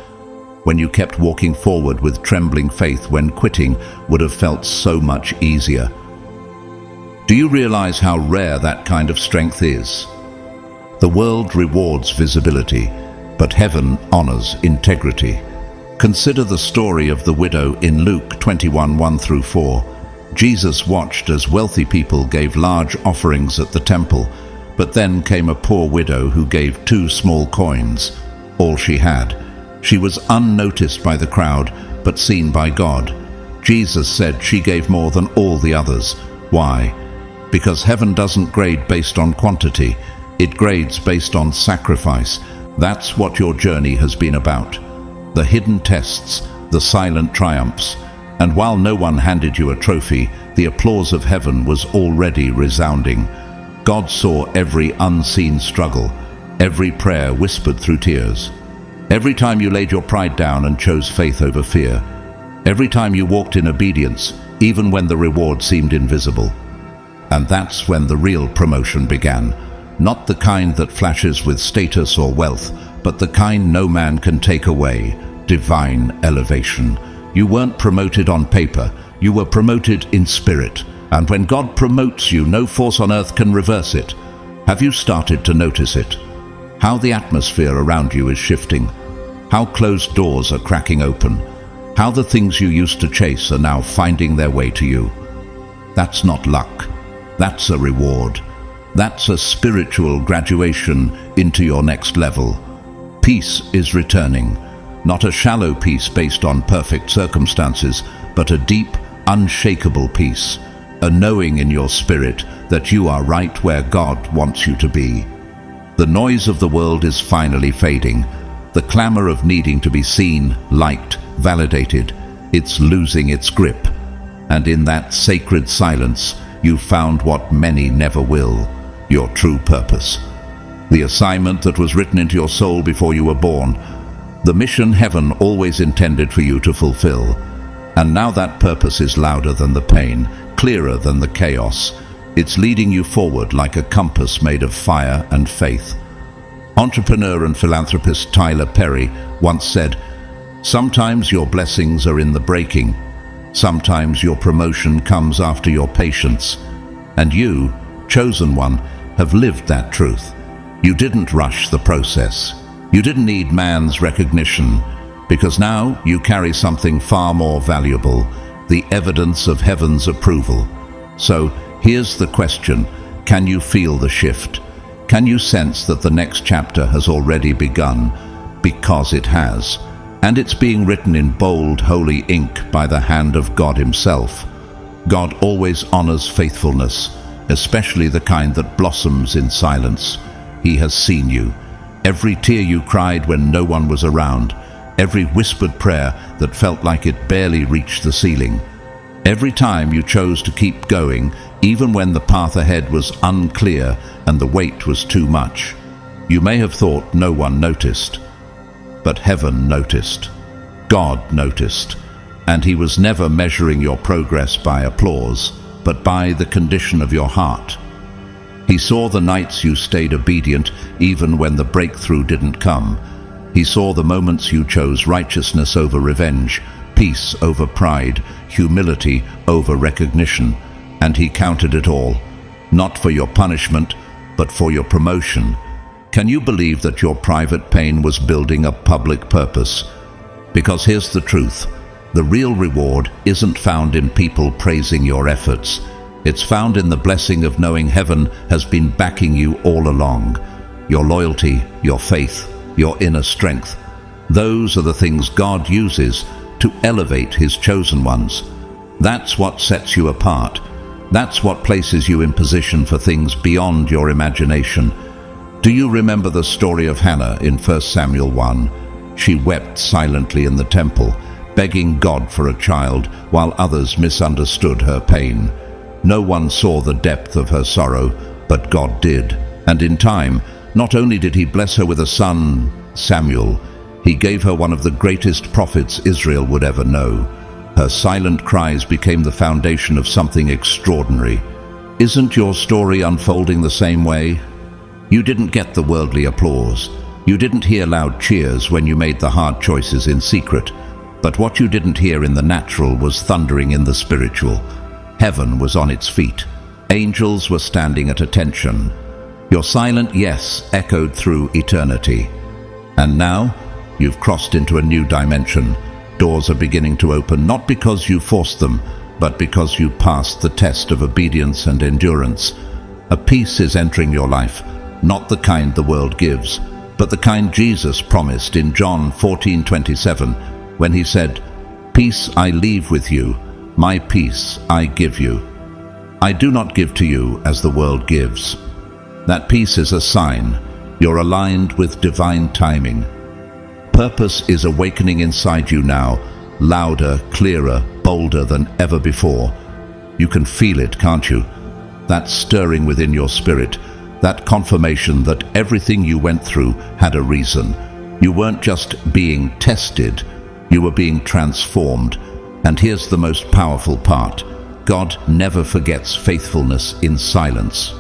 when you kept walking forward with trembling faith when quitting would have felt so much easier. Do you realize how rare that kind of strength is? The world rewards visibility, but heaven honors integrity. Consider the story of the widow in Luke 21:1-4. Jesus watched as wealthy people gave large offerings at the temple, but then came a poor widow who gave 2 small coins, all she had. She was unnoticed by the crowd, but seen by God. Jesus said she gave more than all the others. Why? Because heaven doesn't grade based on quantity. It grades based on sacrifice. That's what your journey has been about. The hidden tests, the silent triumphs. And while no one handed you a trophy, the applause of heaven was already resounding. God saw every unseen struggle, every prayer whispered through tears. Every time you laid your pride down and chose faith over fear. Every time you walked in obedience, even when the reward seemed invisible. And that's when the real promotion began. Not the kind that flashes with status or wealth, but the kind no man can take away. Divine elevation. You weren't promoted on paper, you were promoted in spirit. And when God promotes you, no force on earth can reverse it. Have you started to notice it? How the atmosphere around you is shifting. How closed doors are cracking open. How the things you used to chase are now finding their way to you. That's not luck. That's a reward. That's a spiritual graduation into your next level. Peace is returning. Not a shallow peace based on perfect circumstances, but a deep, unshakable peace. A knowing in your spirit that you are right where God wants you to be. The noise of the world is finally fading. The clamor of needing to be seen, liked, validated, it's losing its grip. And in that sacred silence, you found what many never will, your true purpose. The assignment that was written into your soul before you were born. The mission heaven always intended for you to fulfill. And now that purpose is louder than the pain, clearer than the chaos. It's leading you forward like a compass made of fire and faith. Entrepreneur and philanthropist Tyler Perry once said, "Sometimes your blessings are in the breaking. Sometimes your promotion comes after your patience." And you, chosen one, have lived that truth. You didn't rush the process. You didn't need man's recognition, because now you carry something far more valuable, the evidence of heaven's approval. So here's the question: can you feel the shift? Can you sense that the next chapter has already begun? Because it has. And it's being written in bold, holy ink by the hand of God Himself. God always honors faithfulness, especially the kind that blossoms in silence. He has seen you. Every tear you cried when no one was around, every whispered prayer that felt like it barely reached the ceiling. Every time you chose to keep going, even when the path ahead was unclear and the weight was too much. You may have thought no one noticed, but heaven noticed. God noticed, and He was never measuring your progress by applause, but by the condition of your heart. He saw the nights you stayed obedient even when the breakthrough didn't come. He saw the moments you chose righteousness over revenge, peace over pride, humility over recognition, and He counted it all, not for your punishment, but for your promotion. Can you believe that your private pain was building a public purpose? Because here's the truth: the real reward isn't found in people praising your efforts. It's found in the blessing of knowing heaven has been backing you all along. Your loyalty, your faith, your inner strength. Those are the things God uses to elevate His chosen ones. That's what sets you apart. That's what places you in position for things beyond your imagination. Do you remember the story of Hannah in 1 Samuel 1? She wept silently in the temple, begging God for a child, while others misunderstood her pain. No one saw the depth of her sorrow, but God did. And in time, not only did He bless her with a son, Samuel, He gave her one of the greatest prophets Israel would ever know. Her silent cries became the foundation of something extraordinary. Isn't your story unfolding the same way? You didn't get the worldly applause. You didn't hear loud cheers when you made the hard choices in secret. But what you didn't hear in the natural was thundering in the spiritual. Heaven was on its feet. Angels were standing at attention. Your silent yes echoed through eternity. And now, you've crossed into a new dimension. Doors are beginning to open, not because you forced them, but because you passed the test of obedience and endurance. A peace is entering your life, not the kind the world gives, but the kind Jesus promised in John 14:27, when He said, "Peace I leave with you, my peace I give you. I do not give to you as the world gives." That peace is a sign you're aligned with divine timing. Purpose is awakening inside you now, louder, clearer, bolder than ever before. You can feel it, can't you? That stirring within your spirit, that confirmation that everything you went through had a reason. You weren't just being tested, you were being transformed. And here's the most powerful part: God never forgets faithfulness in silence.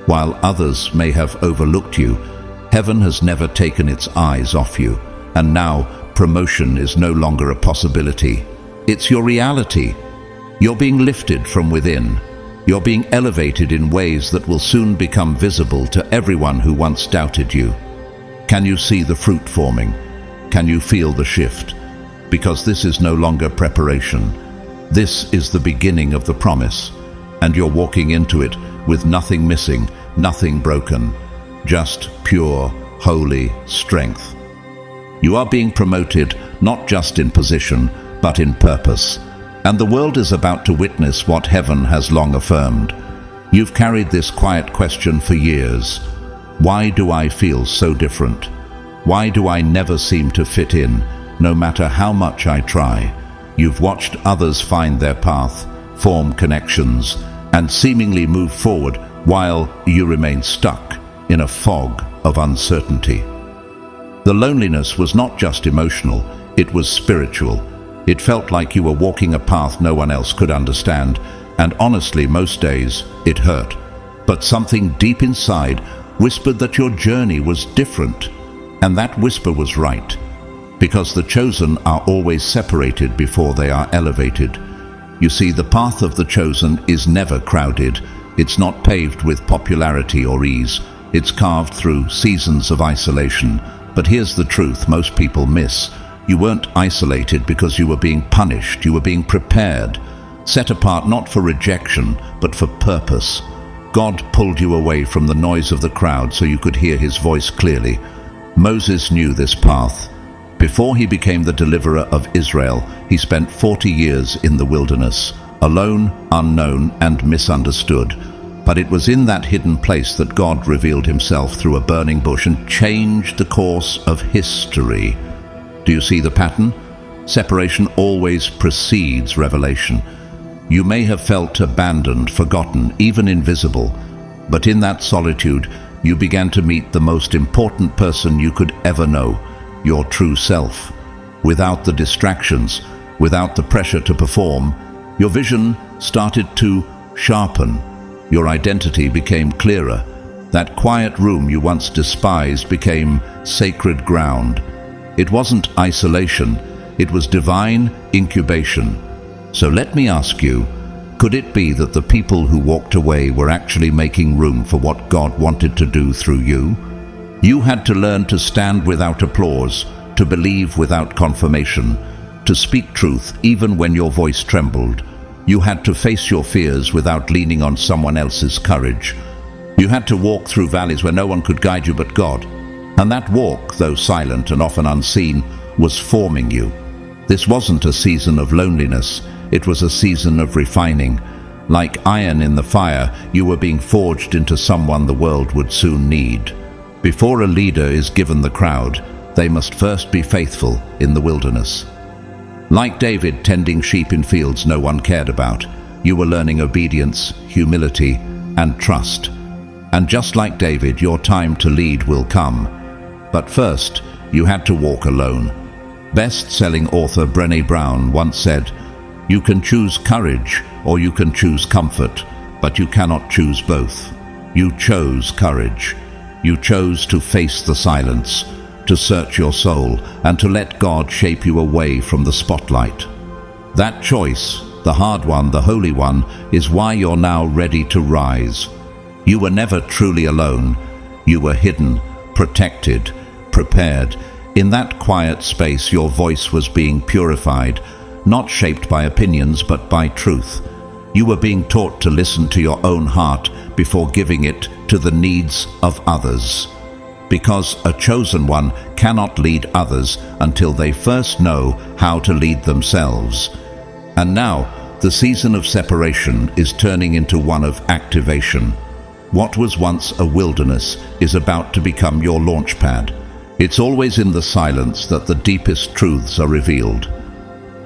While others may have overlooked you, heaven has never taken its eyes off you. And now, promotion is no longer a possibility. It's your reality. You're being lifted from within. You're being elevated in ways that will soon become visible to everyone who once doubted you. Can you see the fruit forming? Can you feel the shift? Because this is no longer preparation. This is the beginning of the promise. And you're walking into it with nothing missing, nothing broken. Just pure, holy strength. You are being promoted not just in position, but in purpose. And the world is about to witness what heaven has long affirmed. You've carried this quiet question for years. Why do I feel so different? Why do I never seem to fit in, no matter how much I try? You've watched others find their path, form connections, and seemingly move forward while you remain stuck in a fog of uncertainty. The loneliness was not just emotional, it was spiritual. It felt like you were walking a path no one else could understand, and honestly, most days, it hurt. But something deep inside whispered that your journey was different, and that whisper was right, because the chosen are always separated before they are elevated. You see, the path of the chosen is never crowded. It's not paved with popularity or ease. It's carved through seasons of isolation, But here's the truth most people miss. You weren't isolated because you were being punished. You were being prepared, set apart not for rejection, but for purpose. God pulled you away from the noise of the crowd so you could hear his voice clearly. Moses knew this path. Before he became the deliverer of Israel, he spent 40 years in the wilderness, alone, unknown, and misunderstood. But it was in that hidden place that God revealed himself through a burning bush and changed the course of history. Do you see the pattern? Separation always precedes revelation. You may have felt abandoned, forgotten, even invisible, but in that solitude, you began to meet the most important person you could ever know, your true self. Without the distractions, without the pressure to perform, your vision started to sharpen. Your identity became clearer. That quiet room you once despised became sacred ground. It wasn't isolation, it was divine incubation. So let me ask you, could it be that the people who walked away were actually making room for what God wanted to do through you? You had to learn to stand without applause, to believe without confirmation, to speak truth even when your voice trembled. You had to face your fears without leaning on someone else's courage. You had to walk through valleys where no one could guide you but God. And that walk, though silent and often unseen, was forming you. This wasn't a season of loneliness, it was a season of refining. Like iron in the fire, you were being forged into someone the world would soon need. Before a leader is given the crowd, they must first be faithful in the wilderness. Like David tending sheep in fields no one cared about, you were learning obedience, humility, and trust. And just like David, your time to lead will come. But first, you had to walk alone. Best-selling author Brené Brown once said, "You can choose courage or you can choose comfort, but you cannot choose both." You chose courage. You chose to face the silence, to search your soul, and to let God shape you away from the spotlight. That choice, the hard one, the holy one, is why you're now ready to rise. You were never truly alone. You were hidden, protected, prepared. In that quiet space, your voice was being purified, not shaped by opinions, but by truth. You were being taught to listen to your own heart before giving it to the needs of others. Because a chosen one cannot lead others until they first know how to lead themselves. And now, the season of separation is turning into one of activation. What was once a wilderness is about to become your launch pad. It's always in the silence that the deepest truths are revealed.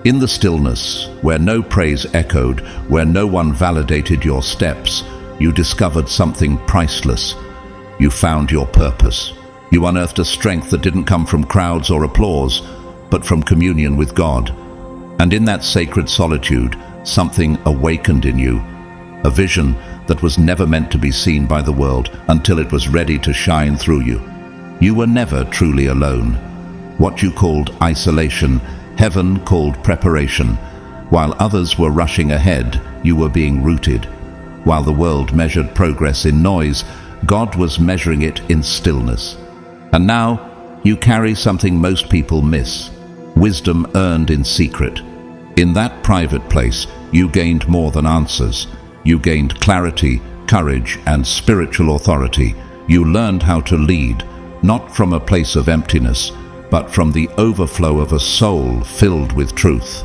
In the stillness, where no praise echoed, where no one validated your steps, you discovered something priceless. You found your purpose. You unearthed a strength that didn't come from crowds or applause, but from communion with God. And in that sacred solitude, something awakened in you, a vision that was never meant to be seen by the world until it was ready to shine through you. You were never truly alone. What you called isolation, heaven called preparation. While others were rushing ahead, you were being rooted. While the world measured progress in noise, God was measuring it in stillness. And now, you carry something most people miss: wisdom earned in secret. In that private place, you gained more than answers. You gained clarity, courage, and spiritual authority. You learned how to lead, not from a place of emptiness, but from the overflow of a soul filled with truth.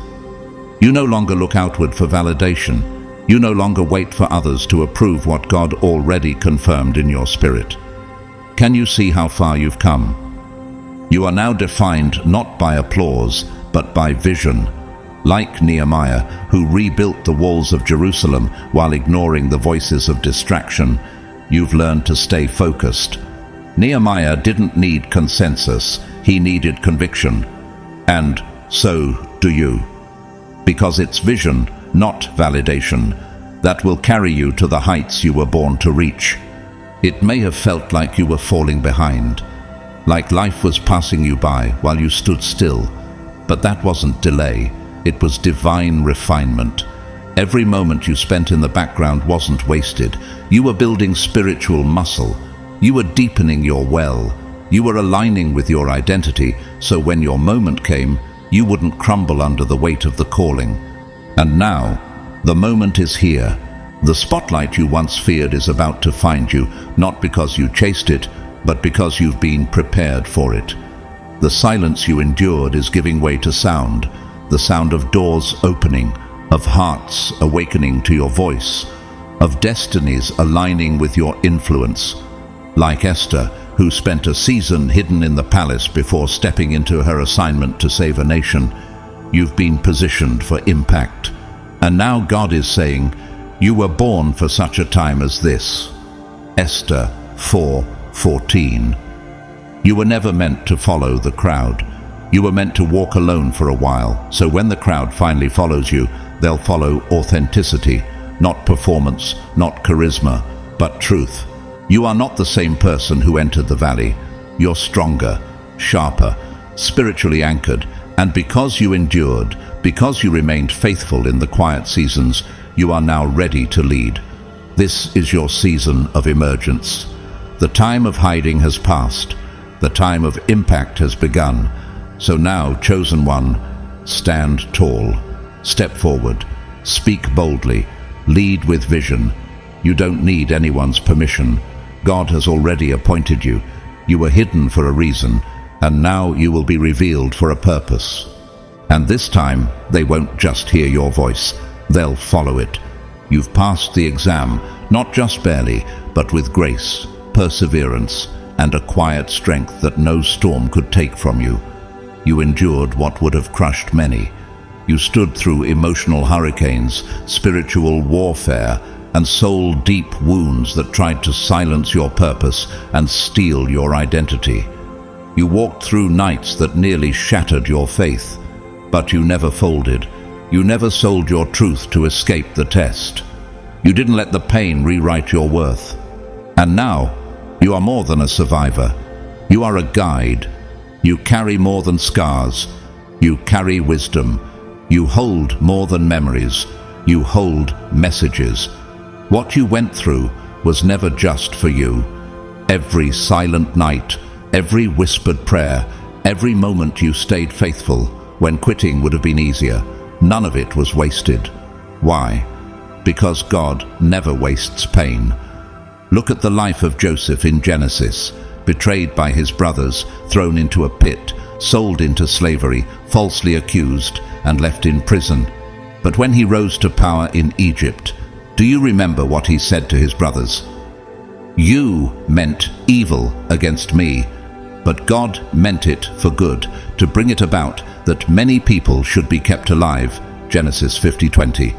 You no longer look outward for validation. You no longer wait for others to approve what God already confirmed in your spirit. Can you see how far you've come? You are now defined not by applause, but by vision. Like Nehemiah, who rebuilt the walls of Jerusalem while ignoring the voices of distraction, you've learned to stay focused. Nehemiah didn't need consensus, he needed conviction. And so do you. Because it's vision, not validation, that will carry you to the heights you were born to reach. It may have felt like you were falling behind, like life was passing you by while you stood still, but that wasn't delay, it was divine refinement. Every moment you spent in the background wasn't wasted. You were building spiritual muscle. You were deepening your well. You were aligning with your identity, so when your moment came, you wouldn't crumble under the weight of the calling. And now, the moment is here. The spotlight you once feared is about to find you, not because you chased it, but because you've been prepared for it. The silence you endured is giving way to sound, the sound of doors opening, of hearts awakening to your voice, of destinies aligning with your influence. Like Esther, who spent a season hidden in the palace before stepping into her assignment to save a nation, you've been positioned for impact. And now God is saying, you were born for such a time as this. Esther 4:14. You were never meant to follow the crowd. You were meant to walk alone for a while, so when the crowd finally follows you, they'll follow authenticity, not performance, not charisma, but truth. You are not the same person who entered the valley. You're stronger, sharper, spiritually anchored, and because you endured, because you remained faithful in the quiet seasons, you are now ready to lead. This is your season of emergence. The time of hiding has passed. The time of impact has begun. So now, chosen one, stand tall, step forward, speak boldly, lead with vision. You don't need anyone's permission. God has already appointed you. You were hidden for a reason, and now you will be revealed for a purpose. And this time, they won't just hear your voice, they'll follow it. You've passed the exam, not just barely, but with grace, perseverance, and a quiet strength that no storm could take from you. You endured what would have crushed many. You stood through emotional hurricanes, spiritual warfare, and soul-deep wounds that tried to silence your purpose and steal your identity. You walked through nights that nearly shattered your faith, but you never folded. You never sold your truth to escape the test. You didn't let the pain rewrite your worth. And now, you are more than a survivor. You are a guide. You carry more than scars. You carry wisdom. You hold more than memories. You hold messages. What you went through was never just for you. Every silent night, every whispered prayer, every moment you stayed faithful when quitting would have been easier, none of it was wasted. Why? Because God never wastes pain. Look at the life of Joseph in Genesis, betrayed by his brothers, thrown into a pit, sold into slavery, falsely accused, and left in prison. But when he rose to power in Egypt, do you remember what he said to his brothers? You meant evil against me, but God meant it for good, to bring it about that many people should be kept alive. Genesis 50:20.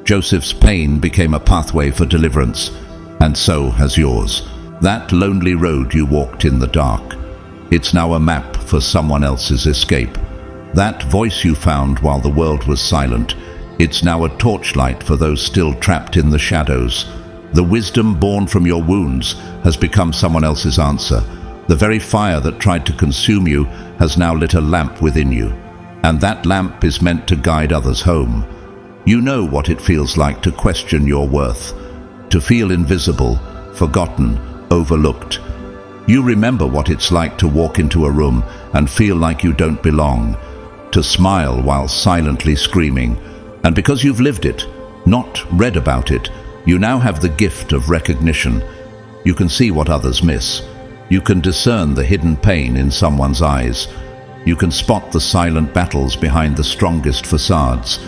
Joseph's pain became a pathway for deliverance, and so has yours. That lonely road you walked in the dark, it's now a map for someone else's escape. That voice you found while the world was silent, it's now a torchlight for those still trapped in the shadows. The wisdom born from your wounds has become someone else's answer. The very fire that tried to consume you has now lit a lamp within you, and that lamp is meant to guide others home. You know what it feels like to question your worth, to feel invisible, forgotten, overlooked. You remember what it's like to walk into a room and feel like you don't belong, to smile while silently screaming. And because you've lived it, not read about it, you now have the gift of recognition. You can see what others miss. You can discern the hidden pain in someone's eyes. You can spot the silent battles behind the strongest facades.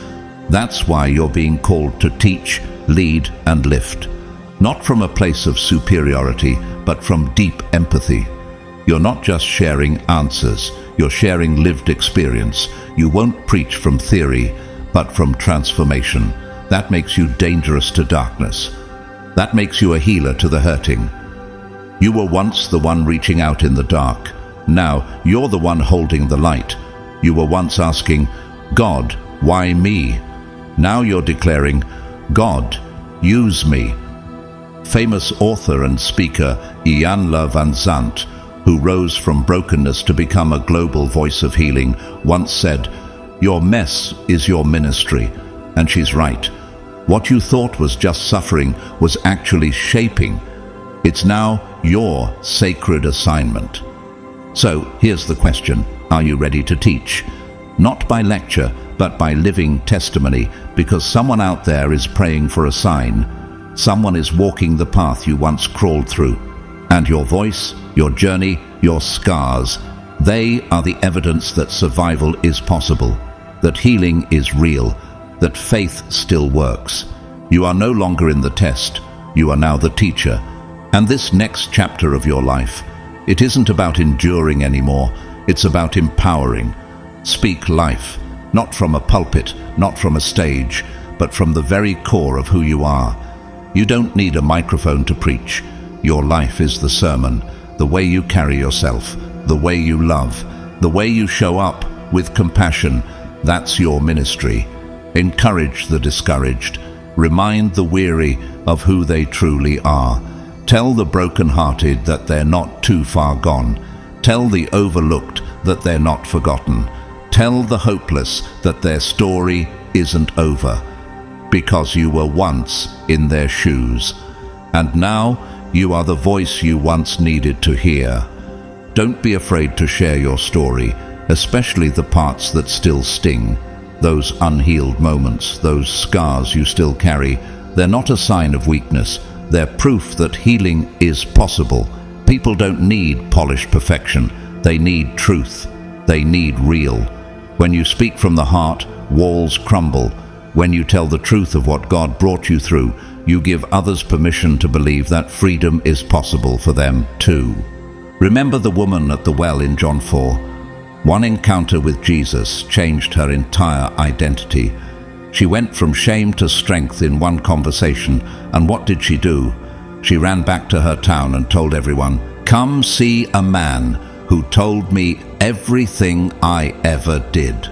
That's why you're being called to teach, lead, and lift. Not from a place of superiority, but from deep empathy. You're not just sharing answers, you're sharing lived experience. You won't preach from theory, but from transformation. That makes you dangerous to darkness. That makes you a healer to the hurting. You were once the one reaching out in the dark. Now you're the one holding the light. You were once asking, God, why me? Now you're declaring, God, use me. Famous author and speaker Iyanla Vanzant, who rose from brokenness to become a global voice of healing, once said, your mess is your ministry. And she's right. What you thought was just suffering was actually shaping. It's now your sacred assignment. So here's the question: are you ready to teach? Not by lecture, but by living testimony, because someone out there is praying for a sign. Someone is walking the path you once crawled through. And your voice, your journey, your scars, they are the evidence that survival is possible, that healing is real, that faith still works. You are no longer in the test, you are now the teacher. And this next chapter of your life, it isn't about enduring anymore, it's about empowering. Speak life, not from a pulpit, not from a stage, but from the very core of who you are. You don't need a microphone to preach. Your life is the sermon, the way you carry yourself, the way you love, the way you show up with compassion. That's your ministry. Encourage the discouraged. Remind the weary of who they truly are. Tell the broken-hearted that they're not too far gone. Tell the overlooked that they're not forgotten. Tell the hopeless that their story isn't over, because you were once in their shoes. And now you are the voice you once needed to hear. Don't be afraid to share your story, especially the parts that still sting. Those unhealed moments, those scars you still carry, they're not a sign of weakness. They're proof that healing is possible. People don't need polished perfection. They need truth. They need real. When you speak from the heart, walls crumble. When you tell the truth of what God brought you through, you give others permission to believe that freedom is possible for them too. Remember the woman at the well in John 4. One encounter with Jesus changed her entire identity. She went from shame to strength in one conversation, and what did she do? She ran back to her town and told everyone, "Come see a man who told me everything I ever did."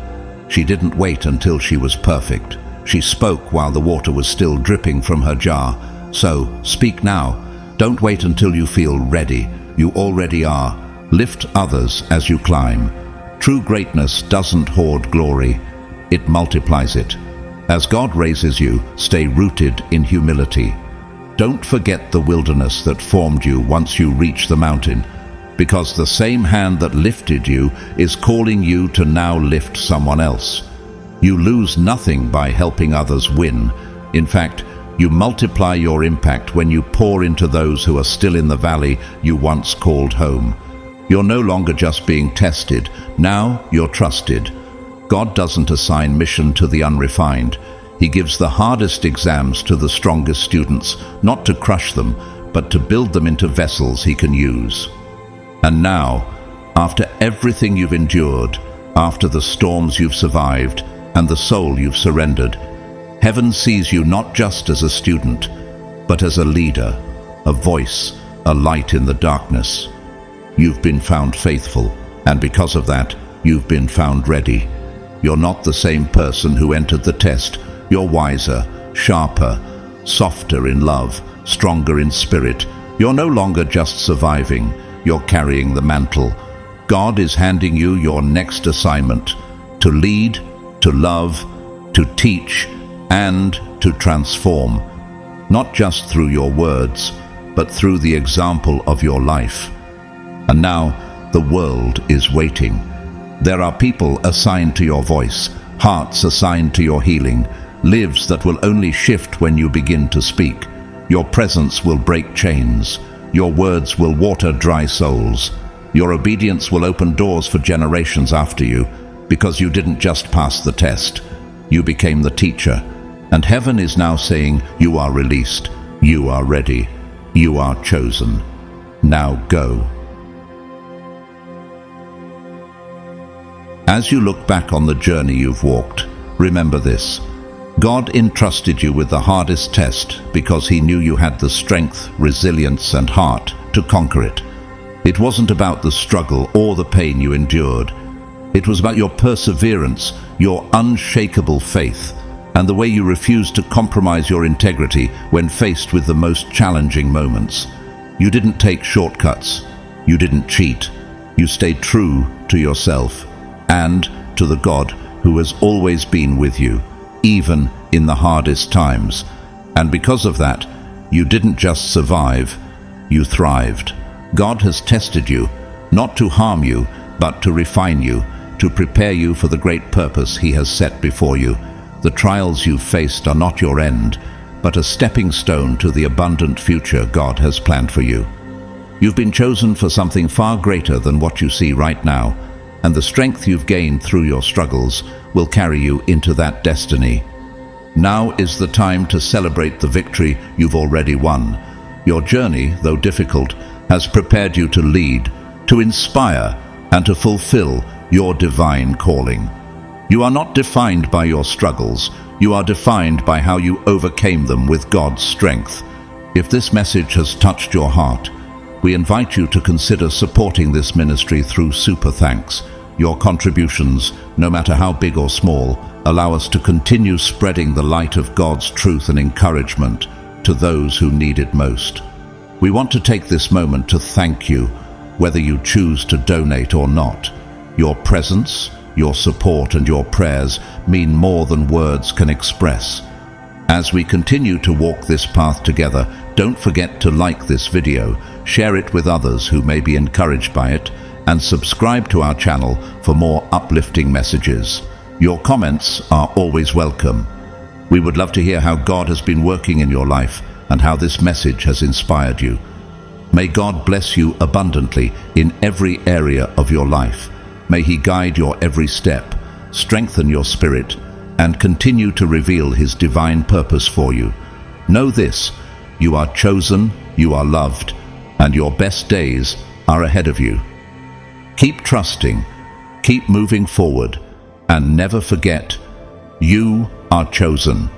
She didn't wait until she was perfect. She spoke while the water was still dripping from her jar. So, speak now. Don't wait until you feel ready. You already are. Lift others as you climb. True greatness doesn't hoard glory. It multiplies it. As God raises you, stay rooted in humility. Don't forget the wilderness that formed you once you reach the mountain, because the same hand that lifted you is calling you to now lift someone else. You lose nothing by helping others win. In fact, you multiply your impact when you pour into those who are still in the valley you once called home. You're no longer just being tested, now you're trusted. God doesn't assign mission to the unrefined. He gives the hardest exams to the strongest students, not to crush them, but to build them into vessels he can use. And now, after everything you've endured, after the storms you've survived, and the soul you've surrendered, heaven sees you not just as a student, but as a leader, a voice, a light in the darkness. You've been found faithful, and because of that, you've been found ready. You're not the same person who entered the test. You're wiser, sharper, softer in love, stronger in spirit. You're no longer just surviving, you're carrying the mantle. God is handing you your next assignment: to lead, to love, to teach, and to transform. Not just through your words, but through the example of your life. And now, the world is waiting. There are people assigned to your voice, hearts assigned to your healing, lives that will only shift when you begin to speak. Your presence will break chains. Your words will water dry souls. Your obedience will open doors for generations after you, because you didn't just pass the test. You became the teacher. And heaven is now saying, you are released. You are ready. You are chosen. Now go. As you look back on the journey you've walked, remember this: God entrusted you with the hardest test because he knew you had the strength, resilience, and heart to conquer it. It wasn't about the struggle or the pain you endured. It was about your perseverance, your unshakable faith, and the way you refused to compromise your integrity when faced with the most challenging moments. You didn't take shortcuts. You didn't cheat. You stayed true to yourself and to the God who has always been with you, even in the hardest times. And because of that, you didn't just survive, you thrived. God has tested you, not to harm you, but to refine you, to prepare you for the great purpose He has set before you. The trials you've faced are not your end, but a stepping stone to the abundant future God has planned for you. You've been chosen for something far greater than what you see right now, and the strength you've gained through your struggles will carry you into that destiny. Now is the time to celebrate the victory you've already won. Your journey, though difficult, has prepared you to lead, to inspire, and to fulfill your divine calling. You are not defined by your struggles. You are defined by how you overcame them with God's strength. If this message has touched your heart, we invite you to consider supporting this ministry through Super Thanks. Your contributions, no matter how big or small, allow us to continue spreading the light of God's truth and encouragement to those who need it most. We want to take this moment to thank you, whether you choose to donate or not. Your presence, your support, and your prayers mean more than words can express. As we continue to walk this path together, don't forget to like this video, share it with others who may be encouraged by it, and subscribe to our channel for more uplifting messages. Your comments are always welcome. We would love to hear how God has been working in your life and how this message has inspired you. May God bless you abundantly in every area of your life. May He guide your every step, strengthen your spirit, and continue to reveal His divine purpose for you. Know this: you are chosen, you are loved, and your best days are ahead of you. Keep trusting, keep moving forward, and never forget, you are chosen.